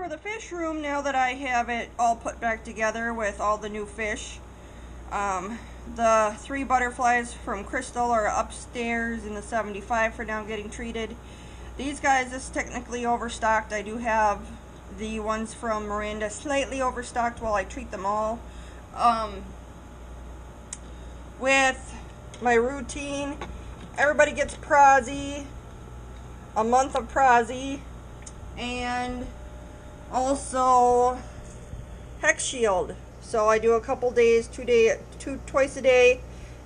for the fish room, now that I have it all put back together with all the new fish, the 3 butterflies from Crystal are upstairs in the 75 for now getting treated. These guys is technically overstocked. I do have the ones from Aranda slightly overstocked while I treat them all. With my routine, everybody gets Prozzy, a month of Prozzy, and also Hex Shield. So I do a couple days, twice a day,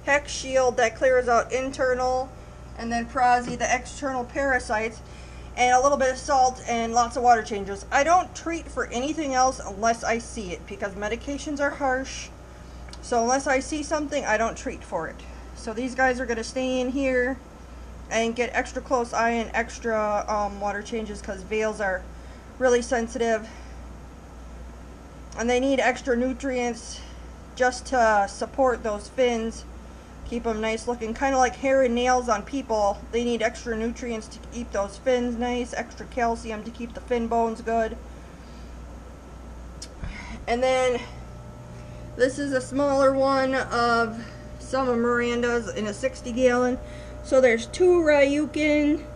Hex Shield that clears out internal, and then Prozzy, the external parasites, and a little bit of salt and lots of water changes. I don't treat for anything else unless I see it, because medications are harsh. So unless I see something, I don't treat for it. So these guys are going to stay in here and get extra close eye and extra water changes, because veils are really sensitive. And they need extra nutrients just to support those fins. Keep them nice looking, kind of like hair and nails on people. They need extra nutrients to keep those fins nice, extra calcium to keep the fin bones good. And then this is a smaller one of some of Miranda's in a 60-gallon. So there's 2 Ryukin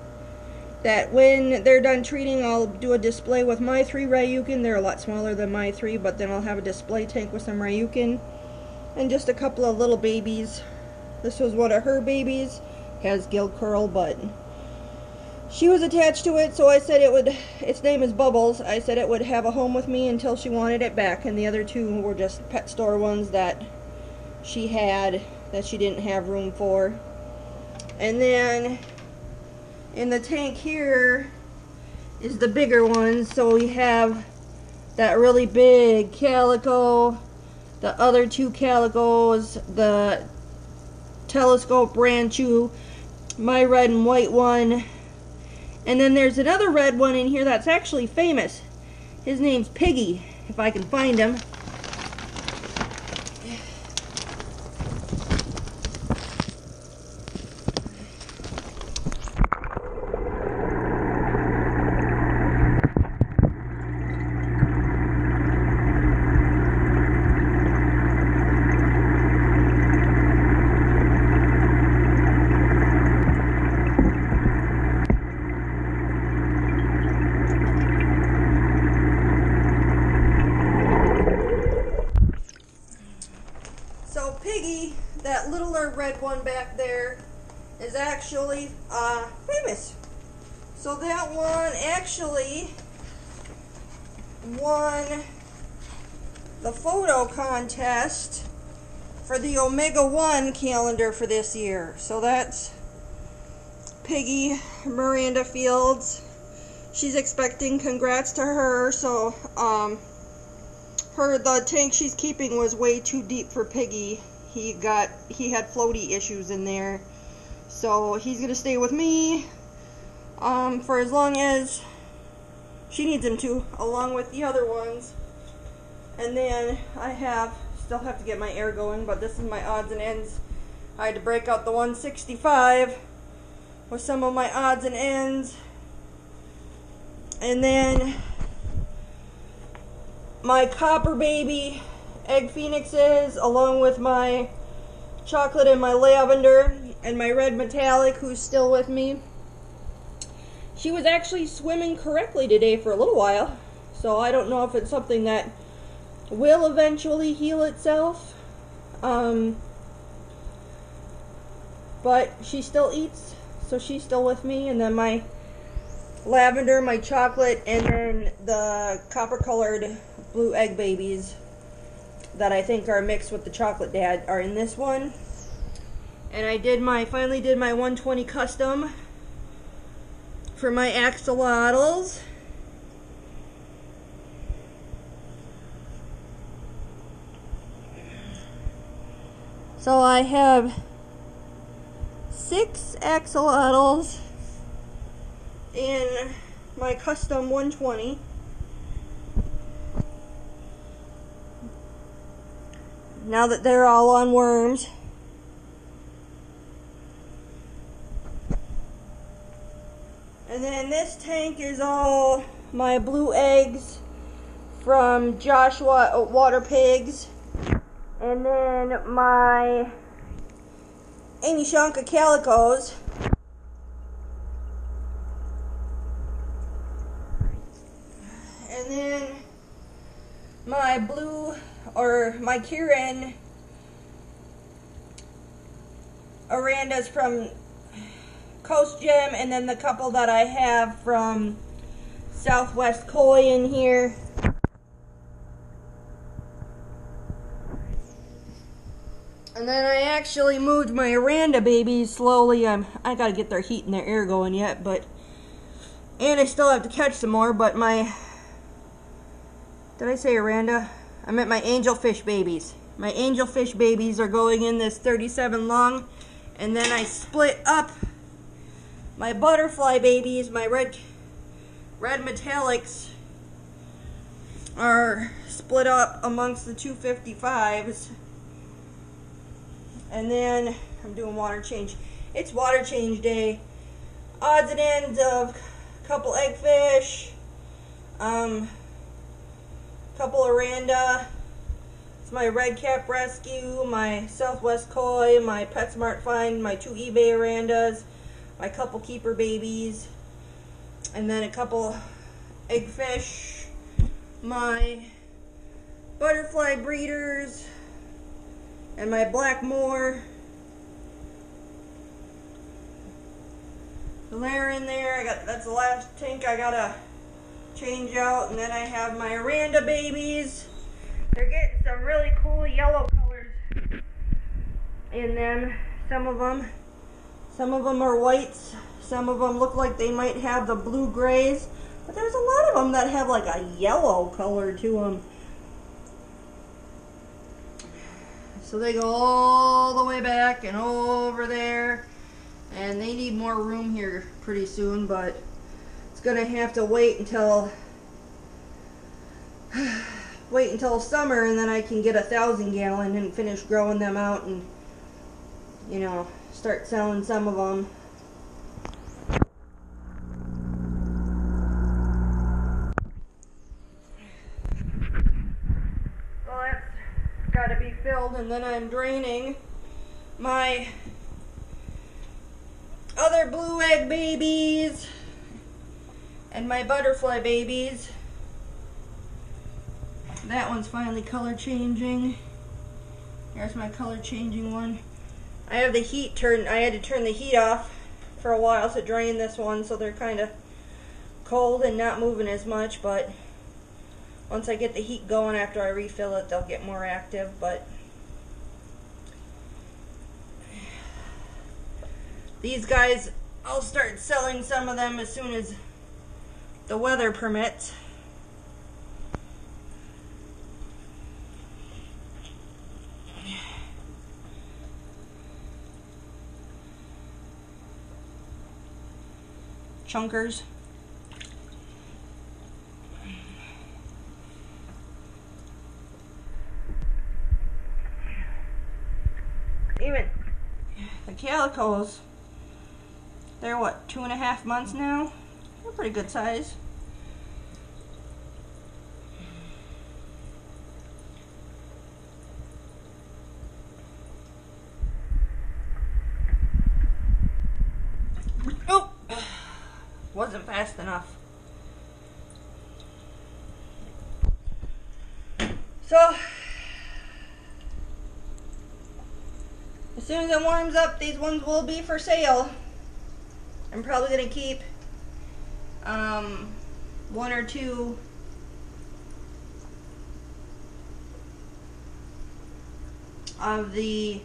that when they're done treating, I'll do a display with my 3 Ryukin. They're a lot smaller than my 3, but then I'll have a display tank with some Ryukin and just a couple of little babies. This was one of her babies. Has gill curl, but she was attached to it, so I said it would, its name is Bubbles. I said it would have a home with me until she wanted it back, and the other 2 were just pet store ones that she had that she didn't have room for. And then in the tank here is the bigger ones. So we have that really big calico, the other 2 calicos, the telescope ranchu, my red and white one, and then there's another red one in here that's actually famous. His name's Piggy, if I can find him. Piggy, that littler red one back there, is actually famous. So that one actually won the photo contest for the Omega-1 calendar for this year. So that's Piggy, Miranda Fields. She's expecting, congrats to her. So the tank she's keeping was way too deep for Piggy. He had floaty issues in there, so he's gonna stay with me for as long as she needs him to, along with the other ones. And then I still have to get my air going, but this is my odds and ends. I had to break out the 165 with some of my odds and ends, and then my copper baby egg phoenixes, along with my chocolate and my lavender, and my red metallic, who's still with me. She was actually swimming correctly today for a little while, so I don't know if it's something that will eventually heal itself, but she still eats, so she's still with me. And then my lavender, my chocolate, and then the copper colored blue egg babies that I think are mixed with the chocolate dad are in this one. And I finally did my 120 custom for my axolotls. So I have 6 axolotls in my custom 120. Now that they're all on worms. And then this tank is all my blue eggs from Joshua Water Pigs. And then my Amy Shanka Calicos. And then my my Kieran Arandas from Coast Gem, and then the couple that I have from Southwest Koi in here. And then I actually moved my Aranda babies slowly. I gotta get their heat and their air going yet, and I still have to catch some more, but did I say Aranda? I meant my angelfish babies. My angelfish babies are going in this 37 long, and then I split up my butterfly babies. My red metallics are split up amongst the 255s. And then I'm doing water change. It's water change day. Odds and ends of a couple eggfish, couple Aranda. It's my red cap rescue, my Southwest Koi, my PetSmart find, my 2 eBay Arandas, my couple keeper babies, and then a couple eggfish, my butterfly breeders, and my Blackmore. So they're in there. That's the last tank I gotta change out, and then I have my Aranda babies. They're getting some really cool yellow colors in them. Some of them are whites. Some of them look like they might have the blue grays, but there's a lot of them that have like a yellow color to them. So they go all the way back and over there, and they need more room here pretty soon, but it's gonna have to wait until summer, and then I can get 1,000 gallon and finish growing them out, and start selling some of them. Well, that's got to be filled, and then I'm draining my other blue egg babies and my butterfly babies. That one's finally color changing. Here's my color changing one. I have the heat turned. I had to turn the heat off for a while to drain this one, so they're kind of cold and not moving as much, but once I get the heat going after I refill it, they'll get more active. But these guys, I'll start selling some of them as soon as the weather permits. Chunkers. Even the calicos, they're what, 2.5 months now? They're pretty good size. Oh! Wasn't fast enough. So, as soon as it warms up, these ones will be for sale. I'm probably going to keep 1 or 2 of the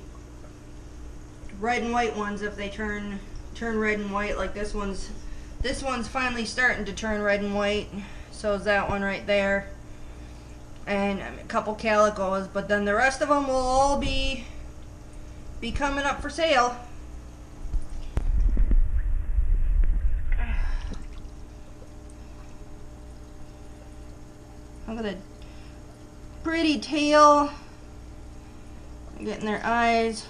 red and white ones if they turn red and white. Like this one's finally starting to turn red and white. So is that one right there. And a couple calicos, but then the rest of them will all be coming up for sale. Look at the pretty tail. Getting their eyes.